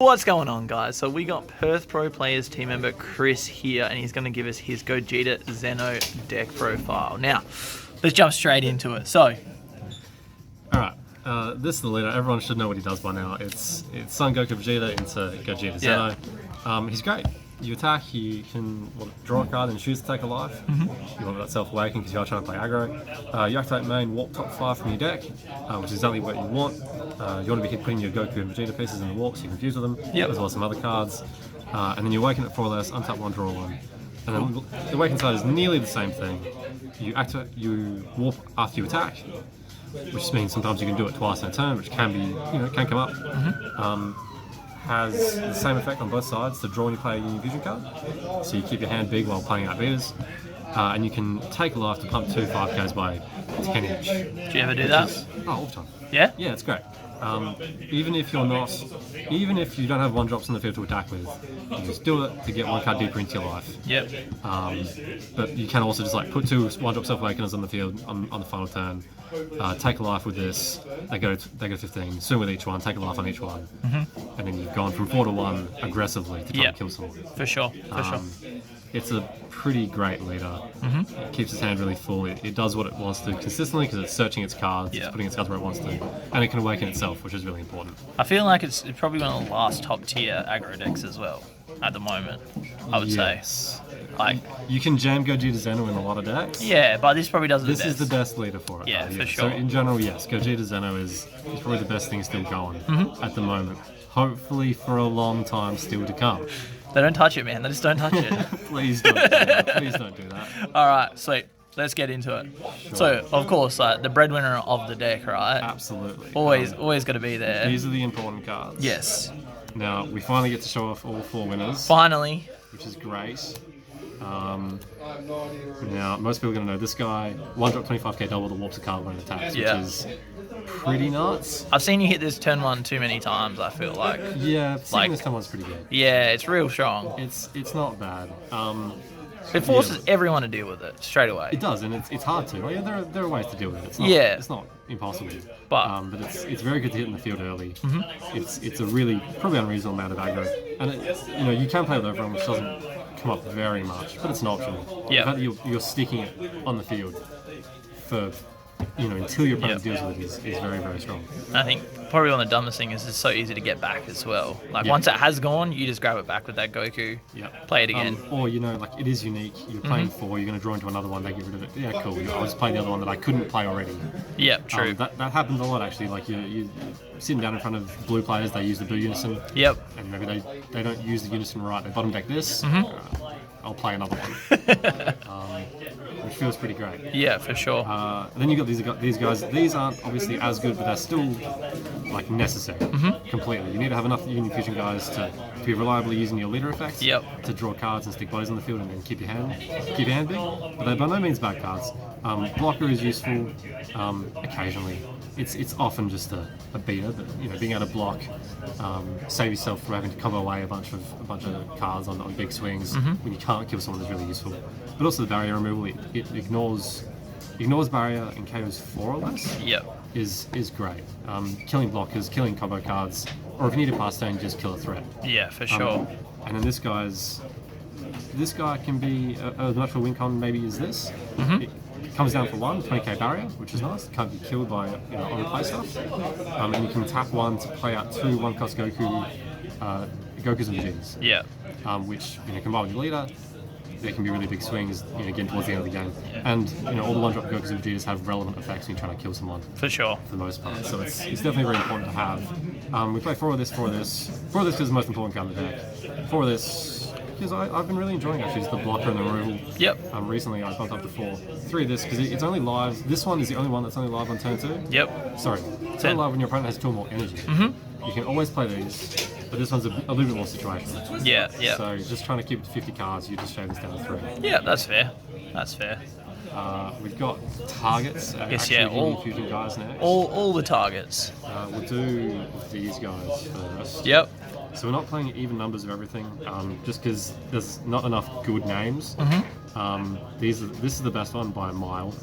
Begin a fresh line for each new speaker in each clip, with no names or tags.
What's going on, guys? So we got Perth Pro Players team member Chris here, and he's going to give us his Gogeta Xeno deck profile. Now, let's jump straight into it. So,
alright, this is the leader. Everyone should know what he does by now. It's Son Goku Vegeta into Gogeta Xeno.
Yeah.
He's great. You attack, you can draw a card and choose to take a life. You want that self-awaken because you are trying to play aggro. You activate main, warp top 5 from your deck, which is exactly what you want. You want to be putting your Goku and Vegeta pieces in the warp so you can fuse with them, as well as some other cards. And then you awaken at 4 or less, untap 1, draw 1. And then the awaken side is nearly the same thing. You warp after you attack, which means sometimes you can do it twice in a turn, which can be, can come up. Has the same effect on both sides to draw when you play a Union Fusion card. So you keep your hand big while playing out beaters. And you can take life to pump 2 5Ks by 10 each.
do you ever do that?
All the time.
Yeah?
Yeah, it's great. Even if you don't have 1-drops in the field to attack with, you just do it to get 1 card deeper into your life.
Yep.
But you can also just put 2 1-drop self-awakeners on the field on the final turn. Take a life with this. They go to 15. Swing with each one. Take a life on each one, and then you've gone from 4 to 1 aggressively to try to kill someone.
For sure.
It's a pretty great leader. It keeps its hand really full. It does what it wants to consistently because it's searching its cards, it's putting its cards where it wants to, and it can awaken itself, which is really important.
I feel like it's probably one of the last top tier aggro decks as well at the moment, I would say. Like,
you can jam Gogeta Xeno in a lot of decks.
Yeah, but this probably does it the
best. This is the best leader for it.
Yeah, for sure.
So in general, yes, Gogeta Xeno is probably the best thing still going at the moment. Hopefully for a long time still to come.
They don't touch it, man. They just don't touch it.
Please don't do that. Please don't do that.
All right, sweet. Let's get into it. Sure. So, of course, the breadwinner of the deck, right?
Absolutely.
Always got to be there.
These are the important cards.
Yes.
Now, we finally get to show off all 4 winners.
Finally.
Which is great. Now, most people are going to know this guy, 1-drop 25k double the warps a card when it attacks, which is pretty nuts.
I've seen you hit this turn 1 too many times, I feel like.
Yeah, seeing this turn 1's pretty good.
Yeah, it's real strong.
It's not bad.
It forces everyone to deal with it straight away.
It does, and it's hard to. Well, yeah, there are ways to deal with it. It's not impossible. But it's very good to hit in the field early. It's a really probably unreasonable amount of aggro, and you can play with everyone, which doesn't come up very much, but it's an option.
Yeah.
The fact that you're sticking it on the field for until your opponent deals with it is very, very strong.
I think probably one of the dumbest things is it's so easy to get back as well. Like once it has gone, you just grab it back with that Goku, play it again.
Or it is unique. You're playing 4, you're going to draw into another one, they get rid of it. Yeah, cool. I'll just play the other one that I couldn't play already.
Yeah, true.
That happens a lot actually. Like you're sitting down in front of blue players, they use the blue Unison.
Yep.
And maybe they don't use the Unison right. They bottom deck this. I'll play another one. Which feels pretty great.
Yeah, for sure.
Then you got these guys. These aren't obviously as good, but they're still necessary. Completely. You need to have enough Union Fusion guys to be reliably using your leader effects. To draw cards and stick bodies on the field and then keep your hand big. But they're by no means bad cards. Blocker is useful occasionally. It's often just a beater, but being able to block, save yourself from having to cover away a bunch of cards on big swings when you can't kill someone is really useful. But also the barrier removal, it ignores barrier and KOs 4 or less. Is great. Killing blockers, killing combo cards, or if you need a pass turn, just kill a threat.
Yeah, for sure.
And then this guy can be a natural win con. Maybe is this. It comes down for 1, 20k barrier, which is nice. Can't be killed by on play stuff. And you can tap 1 to play out 2 1-cost Gokus and Vegetas. Which combined with your leader, there can be really big swings again towards the end of the game. And all the 1-drop Gokus and Vegetas have relevant effects when you're trying to kill someone.
For sure.
For the most part. So it's definitely very important to have. We play 4 of this because it's the most important card in the deck. 4 of this because I've been really enjoying actually just the blocker and the removal. Recently I bumped up to 4. 3 of this because it's only live. This one is the only one that's only live on turn 2. Sorry. It's only live when your opponent has 2 or more energy. You can always play these, but this one's a little bit more situational. So just trying to keep it to 50 cards, you just shave this down to 3.
Yeah, that's fair. That's fair.
We've got targets.
All
Fusion guys next.
All the targets.
We'll do these guys first. So we're not playing even numbers of everything, just because there's not enough good names. This is the best one by a mile.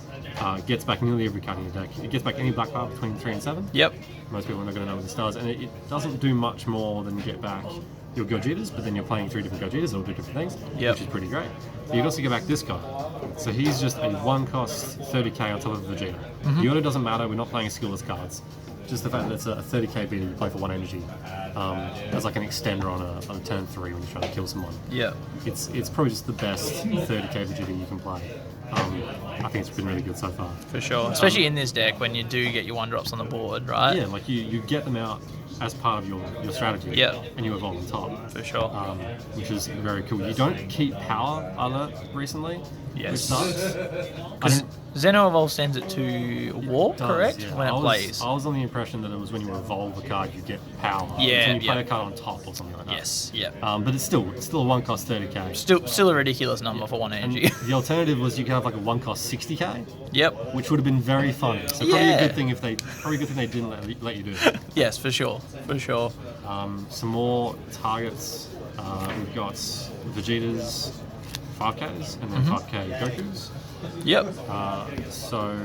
Gets back nearly every card in your deck. It gets back any black card between 3 and 7.
Yep.
Most people are not going to know what this does, and it doesn't do much more than get back your Gogetas, but then you're playing 3 different Gogetas that will do different things, which is pretty great. But you can also get back this guy. So he's just a 1-cost 30k on top of Vegeta. The order doesn't matter, we're not playing skillless cards. Just the fact that it's a 30k beater you play for 1 energy. As like an extender on a turn 3 when you're trying to kill someone.
Yeah.
It's probably just the best 30k Vegeta you can play. I think it's been really good so far.
For sure. Especially in this deck when you do get your 1-drops on the board, right?
Yeah, like you get them out as part of your strategy. And you evolve on top.
For sure.
Which is very cool. You don't keep power, I learnt recently.
Yes.
Which sucks.
Because Xeno Evolve sends it to Warp, correct?
Yeah.
When it plays.
I was on the impression that it was when you evolve a card, you get power.
Yeah,
So when you play a card on top or something like that.
Yes, yeah.
But it's still a 1-cost 30k.
Still a ridiculous number for 1 energy.
And the alternative was you could have like a 1-cost 60k.
Yep.
Which would have been very funny. So probably a good thing if they didn't let you do it.
Yes, for sure. For sure.
Some more targets. We've got Vegeta's 5Ks and then 5K Goku's.
Yep.
So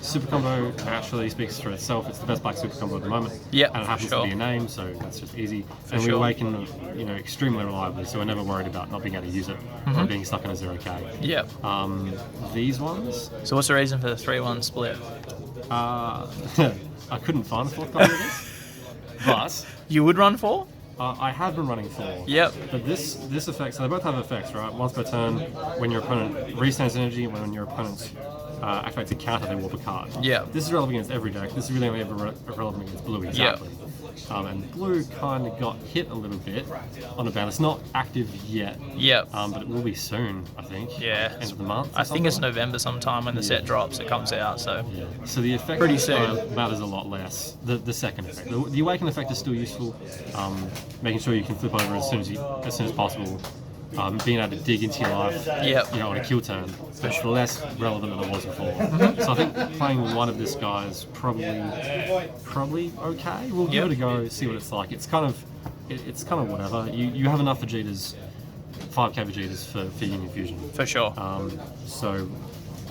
Super Combo naturally speaks for itself. It's the best black Super Combo at the moment.
Yep.
And it happens to be a name, so that's just easy. And we awaken, extremely reliably, so we're never worried about not being able to use it or being stuck in a 0k.
Yep.
These ones.
So what's the reason for the 3-1 split?
I couldn't find a 4th copy of this, but
You would run 4?
I have been running 4.
Yep.
But this effect, so they both have effects, right? Once per turn, when your opponent restores energy, when your opponent activates a counter, they warp a card.
Yeah.
This is relevant against every deck. This is really only ever relevant against blue, exactly. And blue kind of got hit a little bit on a ban. It's not active yet.
Yep.
But it will be soon, I think.
Yeah.
End of the month.
I think it's November sometime when the set drops. It comes out. So.
Yeah. So the effect
Pretty soon.
matters a lot less. The second effect, the awaken effect is still useful. Making sure you can flip over as soon as possible. Being able to dig into your life, on a kill turn, it's less relevant than it was before. So I think playing one of this guy is probably okay. We'll give it a go, see what it's like. It's kind of whatever. You have enough Vegetas, 5k Vegetas for Union Fusion.
For sure.
So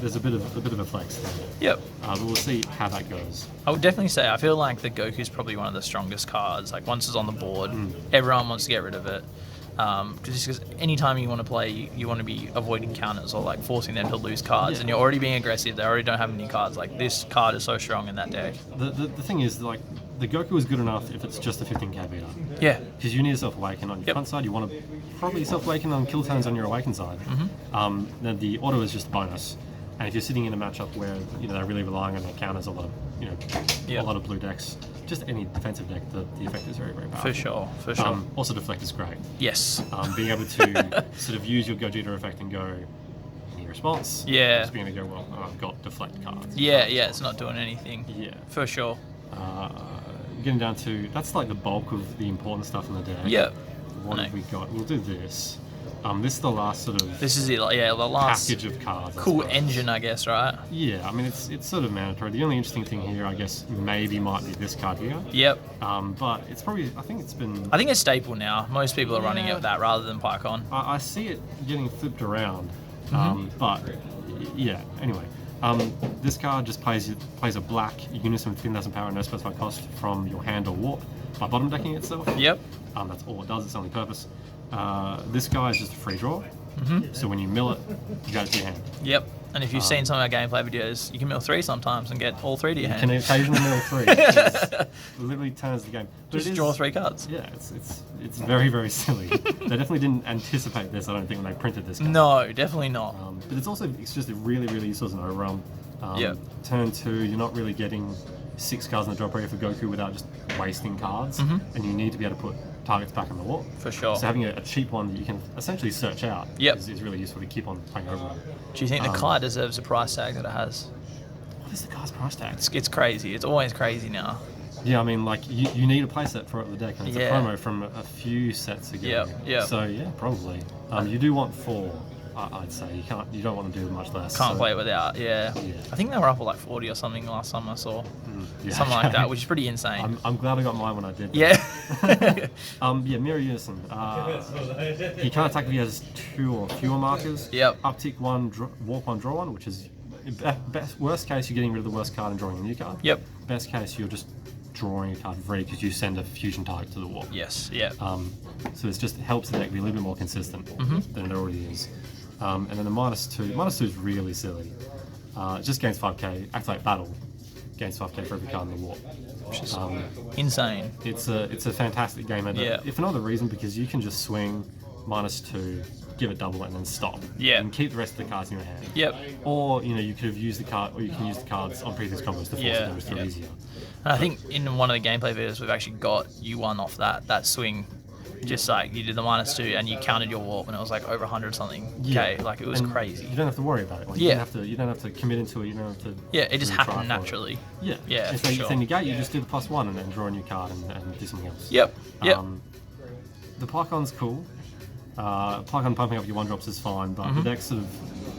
there's a bit of a flex there.
Yep.
But we'll see how that goes.
I would definitely say I feel like the Goku is probably one of the strongest cards. Like once it's on the board, everyone wants to get rid of it. Because anytime you want to play, you want to be avoiding counters or like forcing them to lose cards, and you're already being aggressive. They already don't have any cards. Like this card is so strong in that deck.
The thing is, like, the Goku is good enough if it's just a 15k beater.
Yeah.
Because you need a self-awaken on your front side. You want to probably self-awaken on kill turns on your awaken side. Then the auto is just a bonus. And if you're sitting in a matchup where they're really relying on their counters, a lot of blue decks, just any defensive deck, the effect is very, very powerful.
For sure.
Also, deflect is great.
Yes.
Being able to sort of use your Gogeta effect and go any response.
Yeah.
Just being able to go, well, I've got deflect cards.
Yeah, it's not doing anything.
Yeah.
For sure.
Getting down to that's like the bulk of the important stuff in the deck.
Yeah.
What have we got? We'll do this. This is the last sort of
This is it, the last
package of cards.
cool engine, I guess, right?
Yeah, I mean it's sort of mandatory. The only interesting thing here, I guess, maybe might be this card here.
Yep.
But it's probably I think
it's staple now. Most people are running it with that rather than PyCon.
I see it getting flipped around. But yeah, anyway. This card just plays a black Unison with 15,000 power and no specified cost from your hand or warp by bottom decking itself.
Yep.
That's all it does, its only purpose. This guy is just a free draw. So when you mill it, you go to your hand.
Yep. And if you've seen some of our gameplay videos, you can mill 3 sometimes and get all 3 to your hand.
You can occasionally mill 3. It literally turns the game. But
Just draw 3 cards.
Yeah, it's very, very silly. They definitely didn't anticipate this, I don't think, when they printed this card.
No, definitely not.
But it's just really, really useful as an overwhelm.
Yep.
Turn 2, you're not really getting 6 cards in the drop area for Goku without just wasting cards. And you need to be able to put targets back on the wall.
For sure.
So having a cheap one that you can essentially search out is really useful to keep on playing over.
Do you think the Kai deserves a price tag that it has?
What is the Kai's price tag?
It's crazy. It's always crazy now.
Yeah, I mean, like, you need a playset for it on the deck, and it's a promo from a few sets ago.
Yeah.
So, yeah, probably. You do want 4. I'd say you don't want to do much less.
Can't
so-
play it without. Yeah.
Yeah.
I think they were up at like 40 or something last time I saw.
Yeah,
Something like
okay.
that, which is pretty insane.
I'm glad I got mine when I did.
Yeah.
Mirror Unison. He can't attack if he has 2 or fewer markers.
Yep.
Uptick 1, walk 1, draw 1, which is worst case you're getting rid of the worst card and drawing a new card.
Yep.
Best case you're just drawing a card free because you send a fusion target to the walk.
Yes. Yeah.
So it just helps the deck be a little bit more consistent than it already is. And then the -2. -2 is really silly. It just gains 5k. Activate battle. Gains 5k for every card in the walk.
Which is insane.
It's a fantastic game ender.
Yeah.
If for no other reason, because you can just swing -2, give it double, and then stop.
Yeah.
And keep the rest of the cards in your hand.
Yep.
Or you could have used the card, or you can use the cards on previous combos to force
Yeah,
the damage through
yeah.
easier.
And I think in one of the gameplay videos we've actually got you won off that swing. Just like you did the -2 and you counted your warp and it was like over 100 something. Okay, like it was
And
crazy.
You don't have to worry about it. Like,
Yeah.
You don't have to commit into it. You don't have to.
Yeah, it just
really try
happened
for it.
naturally.
Yeah.
Yeah,
If
for
they
sure.
negate, you just do the +1 and then draw a new card and do something else.
Yep. Yep.
The Plycon's cool. Plycon pumping up your 1-drops is fine, but the deck's sort of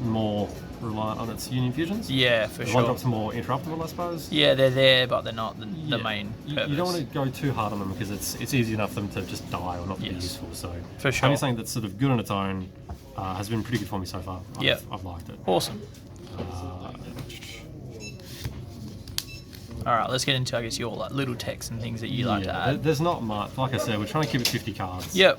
more reliant on its Union Fusions.
Yeah, for
The
sure.
1-drops are more interruptible, I suppose.
Yeah, they're there, but they're not the
Yeah.
main
You
purpose.
don't want to go too hard on them because it's easy enough for them to just die or not be
Yes.
useful. So
For sure.
having something that's sort of good on its own has been pretty good for me so far.
Yeah.
I've liked it.
Awesome.
Uh,
All right, let's get into I guess your like little texts and things that you like to add.
There's not much. Like I said, we're trying to keep it 50 cards.
Yep.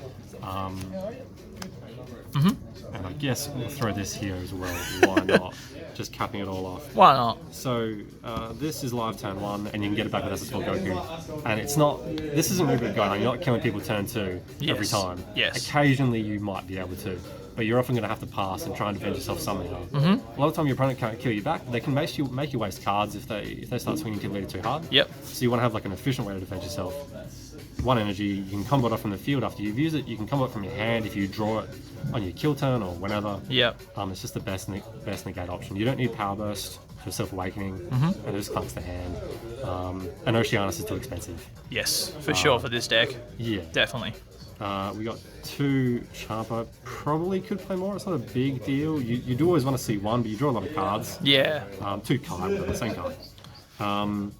And I guess we'll throw this here as well. Why not? Just capping it all off.
Why not?
So this is live turn 1, and you can get it back with SS4 Goku. And it's not. This isn't really good going on. You're not killing people turn 2 every
Yes.
time.
Yes.
Occasionally you might be able to, but you're often going to have to pass and try and defend yourself somehow. A lot of the time your opponent can't kill you back. They can make you waste cards if they start swinging kill leader too hard.
Yep.
So you want to have like an efficient way to defend yourself. 1 energy, you can combo it off from the field after you've used it. You can combo it from your hand if you draw it on your kill turn or whenever.
Yep.
It's just the best negate option. You don't need Power Burst for Self Awakening, and it just clunks the hand. And Oceanus is too expensive.
Yes, for sure for this deck.
Yeah.
Definitely.
We got 2 Champa. Probably could play more. It's not a big deal. You do always want to see 1, but you draw a lot of cards.
Yeah.
2 Kai, but the same card. Kind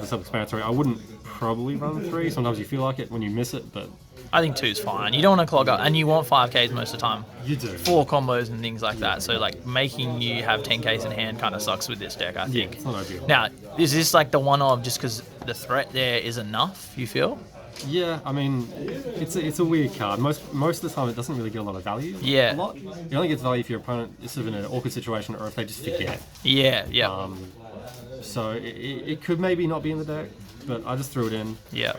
of self-explanatory. I wouldn't probably run 3. Sometimes you feel like it when you miss it, but
I think 2's fine. You don't want to clog up, and you want 5Ks most of the time.
you do.
4 combos and things like that. So like making you have 10Ks in hand kind of sucks with this deck, I
Yeah,
think.
it's not ideal.
Now, is this like the one of just because the threat there is enough? You feel?
Yeah, I mean, it's a weird card. Most of the time, it doesn't really get a lot of value.
Yeah.
A lot. It only gets value if your opponent is sort of in an awkward situation, or if they just forget.
Yeah. Yeah.
So it could maybe not be in the deck, but I just threw it in.
Yeah.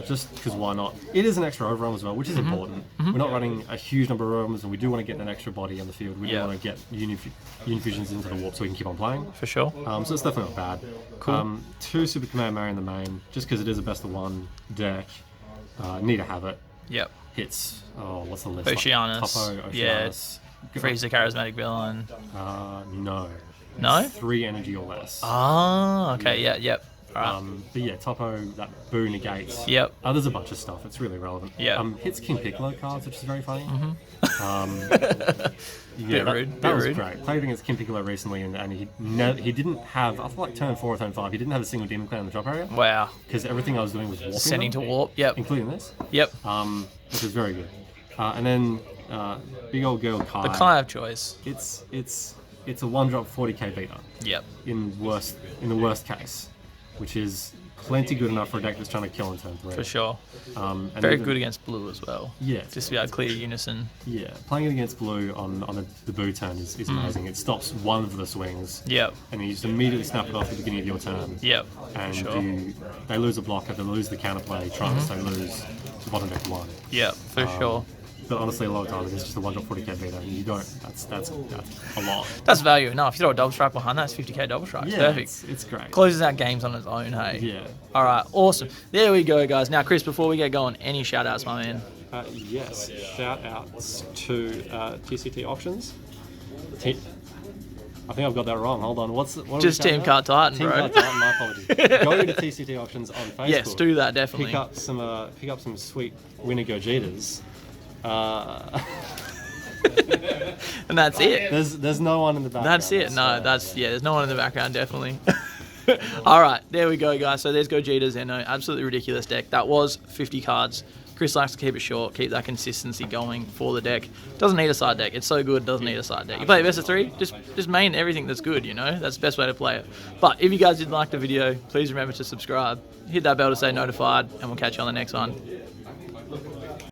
Just because why not? It is an extra overrun as well, which is important. We're not running a huge number of overruns, and we do want to get an extra body on the field. We
Yeah.
do want to get Union Fusions into the warp so we can keep on playing.
For sure.
So it's definitely not bad.
Cool.
2 Super Command Mary in the main, just because it is a best of 1 deck. Need to have it.
Yep.
Hits. Oh, what's the list?
Oceanus.
Topo,
Yeah.
Oceanus.
Freeze the charismatic villain.
No.
No?
3 energy or less.
Ah. Okay. Yeah. Yep. All right.
But yeah, Topo, that Boo negates.
Yep.
There's a bunch of stuff. It's really relevant.
Yeah.
Hits King Piccolo cards, which is very funny.
Bit rude,
That
bit
was
rude.
great. Played against King Piccolo recently, and he didn't have, I feel like turn 4 or turn 5, he didn't have a single Demon Clan in the drop area,
Wow.
because everything I was doing was warping
Sending to
them,
warp. Yep.
including this,
Yep.
which was very good. And then big old girl Kai.
The Kai of choice.
It's a 1-drop 40k beater
Yep.
in the worst case, which is plenty good enough for a deck that's trying to kill in turn 3.
For sure.
And
Very
even-
good against blue as well.
Yeah.
Just to be able to clear Unison.
Yeah, playing it against blue on the Boo turn is amazing. It stops one of the swings,
Yep.
and you just immediately snap it off at the beginning of your turn.
Yep.
And
For sure.
they lose a blocker, they lose the counterplay trumps, they lose the bottom deck 1.
Yep. For sure.
But honestly, a lot of times it's just a 1-drop 40k beater, and you don't. That's a lot.
That's value enough. You throw a double strike behind that, it's 50k double strike.
Yeah,
Perfect.
it's great.
Closes out games on its own, hey?
Yeah.
All right, awesome. There we go, guys. Now, Chris, before we get going, any shout outs, my man?
Yes, shout outs to TCT options. I think I've got that wrong. Hold on. What
Just Team Cut Titan,
Team
bro.
Cut Titan, my apologies. Go to TCT options on Facebook.
Yes, do that, definitely.
Pick up some sweet winner Gogetas.
And that's it.
There's no one in the background.
That's it. No, there's no one in the background, definitely. All right, there we go, guys. So there's Gogeta Xeno. Absolutely ridiculous deck. That was 50 cards. Chris likes to keep it short, keep that consistency going for the deck. Doesn't need a side deck. It's so good, doesn't need a side deck. You play best of 3, just main everything that's good, you know? That's the best way to play it. But if you guys did like the video, please remember to subscribe. Hit that bell to stay notified, and we'll catch you on the next one.